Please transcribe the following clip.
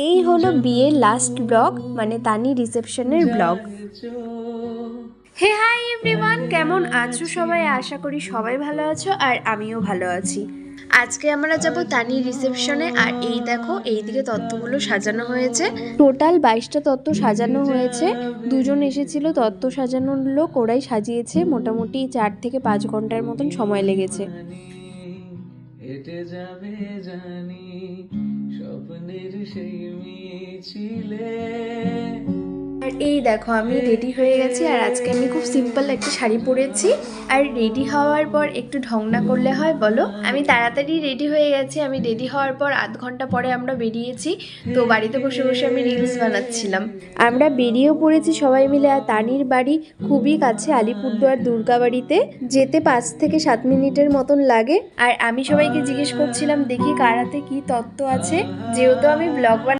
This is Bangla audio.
এই হলো বিয়ের লাস্ট ব্লগ, মানে তানি রিসেপশনের ব্লগ। হে হাই এভরিওয়ান, কেমন আছো সবাই? আশা করি সবাই ভালো আছো আর আমিও ভালো আছি। আজকে আমরা যাব তানি রিসেপশনে। আর এই দেখো, এইদিকে তত্ত্বগুলো সাজানো হয়েছে। টোটাল 22টা তত্ত্ব সাজানো হয়েছে। দুজন এসেছিল তত্ত্ব সাজানোর লোক, ওরাই সাজিয়েছে। মোটামুটি 4 থেকে 5 ঘন্টার মতন সময় লেগেছে। হেঁটে যাবে জানি স্বপ্নের সেই মিছিলে। আর এই দেখো, আমি রেডি হয়ে গেছি। আর আজকে আমি খুব সিম্পল একটা শাড়ি পরেছি। আর রেডি হওয়ার পর একটু ঢং না করলে হয় বলো? আমি তাড়াতাড়ি রেডি হয়ে গেছি। আমি রেডি হওয়ার পর আধ ঘন্টা পরে আমরা বেরিয়েছি। তো বাড়িতে বসে বসে আমি রিলস বানাচ্ছিলাম। আমরা বেরিয়েও পড়েছি সবাই মিলে। আর তানির বাড়ি খুবই কাছে, আলিপুরদুয়ার দুর্গাবাড়িতে যেতে 5 থেকে 7 মিনিটের মতন লাগে। আর আমি সবাইকে জিজ্ঞেস করছিলাম দেখি কার হাতে কি তত্ত্ব আছে, যেহেতু আমি ব্লগ